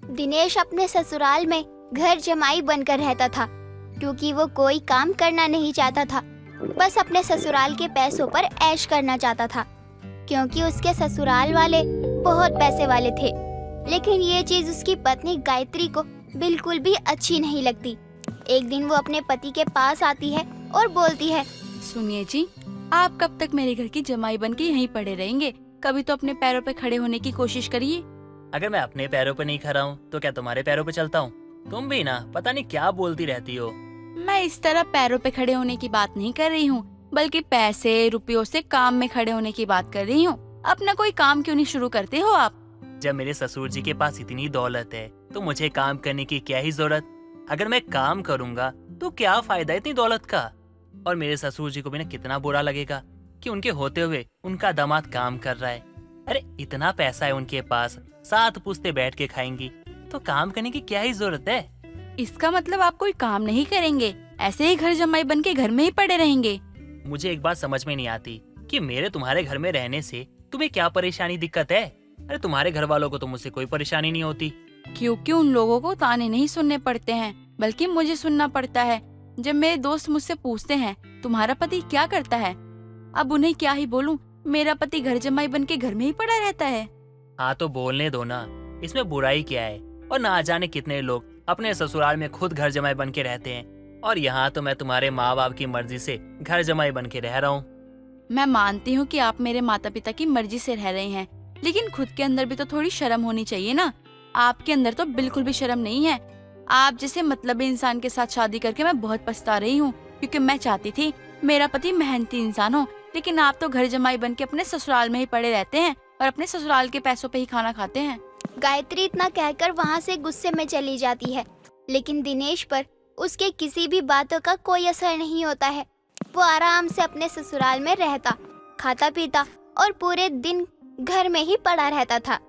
दिनेश अपने ससुराल में घर जमाई बनकर रहता था, क्योंकि वो कोई काम करना नहीं चाहता था, बस अपने ससुराल के पैसों पर ऐश करना चाहता था, क्योंकि उसके ससुराल वाले बहुत पैसे वाले थे। लेकिन ये चीज उसकी पत्नी गायत्री को बिल्कुल भी अच्छी नहीं लगती। एक दिन वो अपने पति के पास आती है और बोलती है, सुनिए जी, आप कब तक मेरे घर की जमाई बन के यहीं पड़े रहेंगे? कभी तो अपने पैरों पे खड़े होने की कोशिश करिए। अगर मैं अपने पैरों पे नहीं खड़ा हूँ तो क्या तुम्हारे पैरों पे चलता हूँ? तुम भी ना पता नहीं क्या बोलती रहती हो। मैं इस तरह पैरों पे खड़े होने की बात नहीं कर रही हूँ, बल्कि पैसे रुपयों से काम में खड़े होने की बात कर रही हूँ। अपना कोई काम क्यों नहीं शुरू करते हो आप? जब मेरे ससुर जी के पास इतनी दौलत है तो मुझे काम करने की क्या ही जरूरत? अगर मैं काम करूँगा तो क्या फायदा इतनी दौलत का? और मेरे ससुर जी को भी ना कितना बुरा लगेगा कि उनके होते हुए उनका दामाद काम कर रहा है। अरे इतना पैसा है उनके पास, 7 पुश्ते बैठ के खाएंगी, तो काम करने की क्या ही जरूरत है? इसका मतलब आप कोई काम नहीं करेंगे, ऐसे ही घर जमाई बन के घर में ही पड़े रहेंगे? मुझे एक बात समझ में नहीं आती कि मेरे तुम्हारे घर में रहने से तुम्हें क्या परेशानी दिक्कत है? अरे तुम्हारे घर वालों को तो मुझसे कोई परेशानी नहीं होती। क्योंकि उन लोगों को ताने नहीं सुनने पड़ते हैं, बल्कि मुझे सुनना पड़ता है। जब मेरे दोस्त मुझसे पूछते हैं तुम्हारा पति क्या करता है, अब उन्हें क्या ही बोलूं, मेरा पति घर जमाई बन के घर में ही पड़ा रहता है। हाँ तो बोलने दो ना, इसमें बुराई क्या है? और ना जाने कितने लोग अपने ससुराल में खुद घर जमाई बन के रहते हैं, और यहाँ तो मैं तुम्हारे माँ बाप की मर्जी से घर जमाई बन के रह रहा हूँ। मैं मानती हूँ कि आप मेरे माता पिता की मर्जी से रह रहे हैं, लेकिन खुद के अंदर भी तो थोड़ी शर्म होनी चाहिए ना। आपके अंदर तो बिल्कुल भी शर्म नहीं है। आप जैसे मतलबी इंसान के साथ शादी करके मैं बहुत पछता रही हूँ, क्योंकि मैं चाहती थी मेरा पति मेहनती इंसान हो, लेकिन आप तो घर जमाई बन के अपने ससुराल में ही पड़े रहते हैं और अपने ससुराल के पैसों पे ही खाना खाते हैं। गायत्री इतना कहकर वहाँ से गुस्से में चली जाती है, लेकिन दिनेश पर उसके किसी भी बातों का कोई असर नहीं होता है। वो आराम से अपने ससुराल में रहता, खाता पीता और पूरे दिन घर में ही पड़ा रहता था।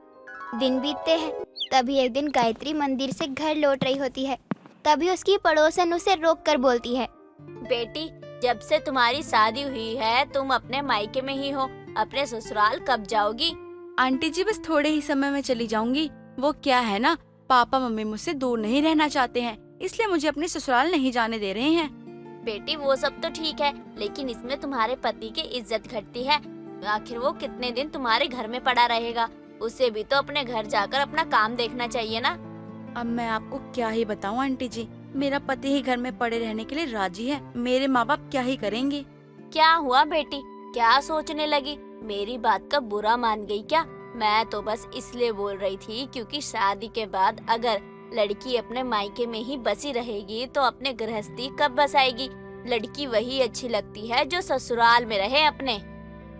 दिन बीतते हैं, तभी एक दिन गायत्री मंदिर से घर लौट रही होती है। तभी उसकी पड़ोसन उसे रोक कर बोलती है, बेटी, जब से तुम्हारी शादी हुई है तुम अपने मायके में ही हो, अपने ससुराल कब जाओगी? आंटी जी, बस थोड़े ही समय में चली जाऊंगी। वो क्या है ना, पापा मम्मी मुझसे दूर नहीं रहना चाहते हैं, इसलिए मुझे अपने ससुराल नहीं जाने दे रहे हैं। बेटी वो सब तो ठीक है, लेकिन इसमें तुम्हारे पति की इज्जत घटती है। आखिर वो कितने दिन तुम्हारे घर में पड़ा रहेगा? उसे भी तो अपने घर जाकर अपना काम देखना चाहिए ना। अब मैं आपको क्या ही बताऊं आंटी जी, मेरा पति ही घर में पड़े रहने के लिए राजी है। मेरे माँ बाप क्या ही करेंगे? क्या हुआ बेटी, क्या सोचने लगी? मेरी बात का बुरा मान गई क्या? मैं तो बस इसलिए बोल रही थी क्योंकि शादी के बाद अगर लड़की अपने मायके में ही बसी रहेगी तो अपने गृहस्थी कब बसाएगी? लड़की वही अच्छी लगती है जो ससुराल में रहे अपने।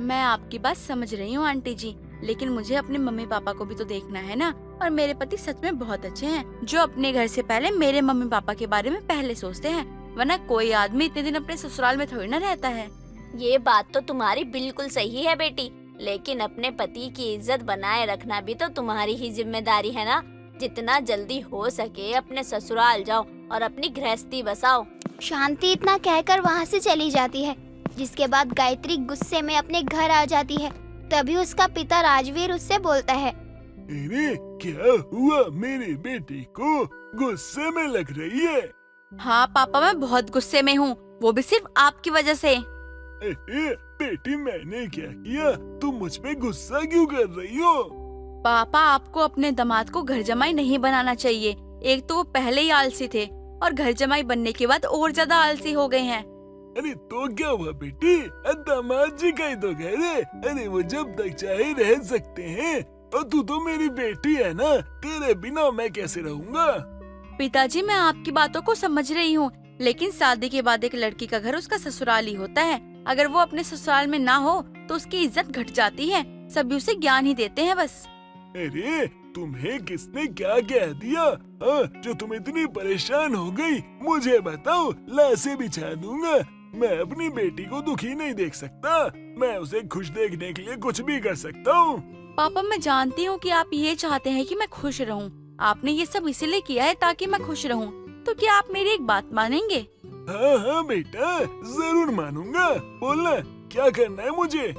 मैं आपकी बात समझ रही हूँ आंटी जी, लेकिन मुझे अपने मम्मी पापा को भी तो देखना है ना। और मेरे पति सच में बहुत अच्छे हैं, जो अपने घर से पहले मेरे मम्मी पापा के बारे में पहले सोचते हैं, वरना कोई आदमी इतने दिन अपने ससुराल में थोड़ी ना रहता है। ये बात तो तुम्हारी बिल्कुल सही है बेटी, लेकिन अपने पति की इज्जत बनाए रखना भी तो तुम्हारी ही जिम्मेदारी है ना। जितना जल्दी हो सके अपने ससुराल जाओ और अपनी गृहस्थी बसाओ। शांति इतना कहकर वहाँ से चली जाती है, जिसके बाद गायत्री गुस्से में अपने घर आ जाती है। तभी उसका पिता राजवीर उससे बोलता है, अरे क्या हुआ, मेरे बेटे को गुस्से में लग रही है? हाँ पापा, मैं बहुत गुस्से में हूँ, वो भी सिर्फ आपकी वजह से। अरे बेटी, मैंने क्या किया? तुम मुझ पे गुस्सा क्यों कर रही हो? पापा, आपको अपने दामाद को घर जमाई नहीं बनाना चाहिए। एक तो वो पहले ही आलसी थे और घर जमाई बनने के बाद और ज्यादा आलसी हो गए हैं। अरे तो क्या हुआ बेटी, दामाद जी का ही तो घर है। अरे वो जब तक चाहे रह सकते हैं, और तू तो मेरी बेटी है ना, तेरे बिना मैं कैसे रहूँगा? पिताजी, मैं आपकी बातों को समझ रही हूँ, लेकिन शादी के बाद एक लड़की का घर उसका ससुराल ही होता है। अगर वो अपने ससुराल में ना हो तो उसकी इज्जत घट जाती है। सभी उसे ज्ञान ही देते हैं बस। अरे तुम्हें किसने क्या कह दिया? हाँ, जो तुम इतनी परेशान हो गई, मुझे बताओ, लाशें बिछा दूंगा। मैं अपनी बेटी को दुखी नहीं देख सकता, मैं उसे खुश देखने के लिए कुछ भी कर सकता हूँ। पापा, मैं जानती हूँ कि आप ये चाहते हैं कि मैं खुश रहूँ। आपने ये सब इसीलिए किया है ताकि मैं खुश रहूँ। तो क्या आप मेरी एक बात मानेंगे? हाँ हाँ बेटा, जरूर मानूंगा। बोलना, क्या करना है मुझे?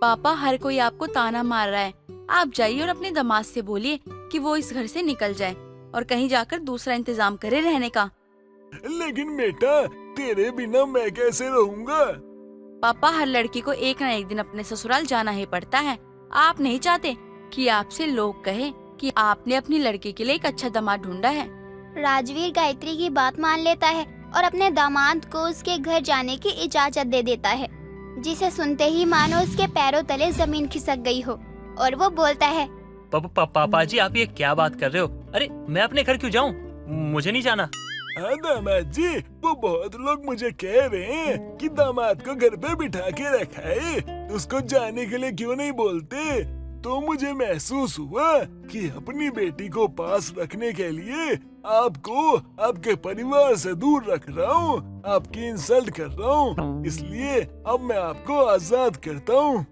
पापा, हर कोई आपको ताना मार रहा है। आप जाइए और अपने दामाद से बोलिए कि वो इस घर से निकल जाए। और कहीं जाकर दूसरा इंतजाम करे रहने का। लेकिन बेटा, तेरे बिना मैं कैसे रहूंगा? पापा, हर लड़की को एक न एक दिन अपने ससुराल जाना ही पड़ता है। आप नहीं चाहते कि आपसे लोग कहे कि आपने अपनी लड़की के लिए एक अच्छा दामाद ढूंढा है। राजवीर गायत्री की बात मान लेता है और अपने दामाद को उसके घर जाने की इजाजत दे देता है, जिसे सुनते ही मानो उसके पैरों तले जमीन खिसक गई हो और वो बोलता है, पापा जी, आप ये क्या बात कर रहे हो? अरे मैं अपने घर क्यों जाऊं? मुझे नहीं जाना। हाँ दामाद जी, वो बहुत लोग मुझे कह रहे हैं कि दामाद को घर पे बिठा के रखा है, उसको जाने के लिए क्यों नहीं बोलते? तो मुझे महसूस हुआ कि अपनी बेटी को पास रखने के लिए आपको आपके परिवार से दूर रख रहा हूँ, आपकी इंसल्ट कर रहा हूँ, इसलिए अब मैं आपको आजाद करता हूँ।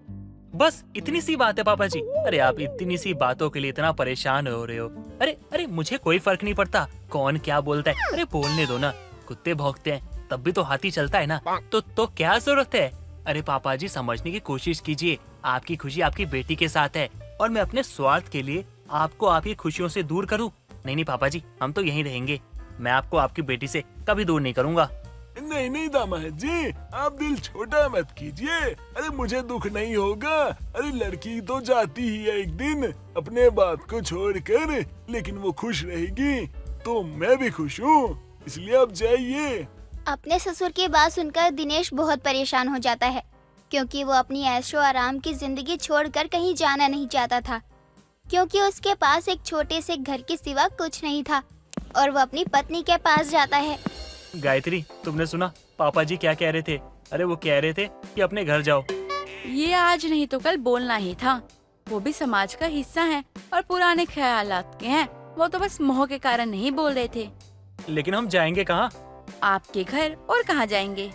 बस इतनी सी बात है पापा जी। अरे आप इतनी सी बातों के लिए इतना परेशान हो रहे हो। अरे मुझे कोई फर्क नहीं पड़ता कौन क्या बोलता है। अरे बोलने दो ना, कुत्ते भौंकते हैं तब भी तो हाथी चलता है ना। तो क्या जरूरत है? अरे पापा जी, समझने की कोशिश कीजिए। आपकी खुशी आपकी बेटी के साथ है और मैं अपने स्वार्थ के लिए आपको आपकी खुशियों से दूर करूं? नहीं पापा जी, हम तो यहीं रहेंगे। मैं आपको आपकी बेटी से कभी दूर नहीं करूंगा। नहीं दामाद जी, आप दिल छोटा मत कीजिए। अरे मुझे दुख नहीं होगा। अरे लड़की तो जाती ही है एक दिन अपने बाप को छोड़कर, लेकिन वो खुश रहेगी तो मैं भी खुश हूँ, इसलिए आप जाइए। अपने ससुर की बात सुनकर दिनेश बहुत परेशान हो जाता है, क्योंकि वो अपनी ऐशो आराम की जिंदगी छोड़कर कहीं जाना नहीं चाहता था, क्योंकि उसके पास एक छोटे से घर के सिवा कुछ नहीं था और वो अपनी पत्नी के पास जाता है। गायत्री, तुमने सुना पापा जी क्या कह रहे थे? अरे वो कह रहे थे कि अपने घर जाओ। ये आज नहीं तो कल बोलना ही था। वो भी समाज का हिस्सा है और पुराने ख्यालात के हैं। वो तो बस मोह के कारण नहीं बोल रहे थे। लेकिन हम जाएंगे कहाँ? आपके घर, और कहाँ जाएंगे?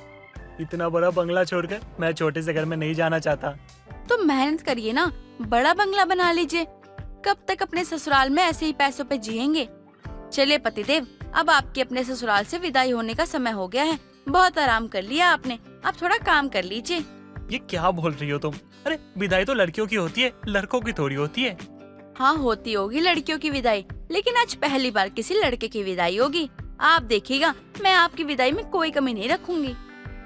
इतना बड़ा बंगला छोड़कर मैं छोटे से घर में नहीं जाना चाहता। तो मेहनत करिए ना, बड़ा बंगला बना लीजिए। कब तक अपने ससुराल में ऐसे ही पैसों पे जिएंगे? चलिए पतिदेव, अब आपके अपने ससुराल से विदाई होने का समय हो गया है। बहुत आराम कर लिया आपने, अब थोड़ा काम कर लीजिए। ये क्या बोल रही हो तुम? अरे विदाई तो लड़कियों की होती है, लड़कों की थोड़ी होती है। हाँ, होती होगी लड़कियों की विदाई, लेकिन आज पहली बार किसी लड़के की विदाई होगी। आप देखिएगा, मैं आपकी विदाई में कोई कमी नहीं रखूंगी।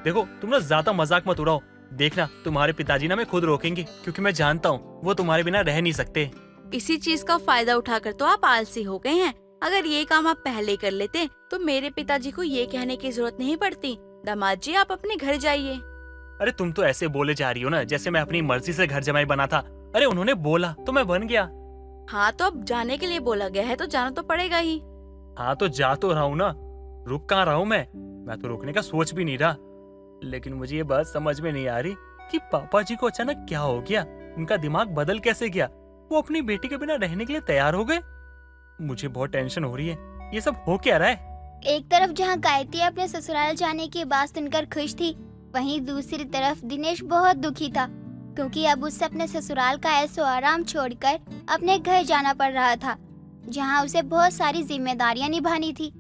देखो, तुम ना ज्यादा मजाक मत उड़ाओ। देखना, तुम्हारे पिताजी ना मैं खुद रोकेंगे, क्योंकि मैं जानता हूँ वो तुम्हारे बिना रह नहीं सकते। इसी चीज का फायदा उठाकर तो आप आलसी हो गए हैं। अगर ये काम आप पहले कर लेते तो मेरे पिताजी को ये कहने की जरूरत नहीं पड़ती, दामाद जी आप अपने घर जाइए। अरे तुम तो ऐसे बोले जा रही हो ना जैसे मैं अपनी मर्जी से घर जमाई बना था। अरे उन्होंने बोला तो मैं बन गया। हाँ, तो अब जाने के लिए बोला गया है तो जाना तो पड़ेगा ही। हाँ तो जा तो रहा हूँ ना, रुक कहाँ रहा हूँ मैं तो रुकने का सोच भी नहीं रहा। लेकिन मुझे ये बात समझ में नहीं आ रही कि पापा जी को अचानक क्या हो गया, उनका दिमाग बदल कैसे गया? वो अपनी बेटी के बिना रहने के लिए तैयार हो गए। मुझे बहुत टेंशन हो रही है, ये सब हो क्या रहा है? एक तरफ जहाँ गायत्री अपने ससुराल जाने की बात सुनकर खुश थी, वहीं दूसरी तरफ दिनेश बहुत दुखी था, क्योंकि अब उससे अपने ससुराल का ऐशो आराम छोड़कर अपने घर जाना पड़ रहा था, जहाँ उसे बहुत सारी जिम्मेदारियां निभानी थी।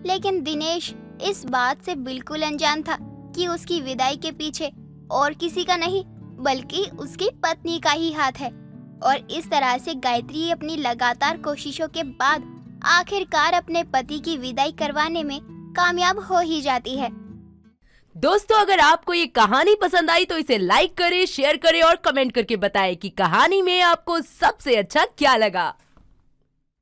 लेकिन दिनेश इस बात से बिल्कुल अनजान था कि उसकी विदाई के पीछे और किसी का नहीं बल्कि उसकी पत्नी का ही हाथ है। और इस तरह से गायत्री अपनी लगातार कोशिशों के बाद आखिरकार अपने पति की विदाई करवाने में कामयाब हो ही जाती है। दोस्तों, अगर आपको ये कहानी पसंद आई तो इसे लाइक करें, शेयर करें और कमेंट करके बताएं कि कहानी में आपको सबसे अच्छा क्या लगा।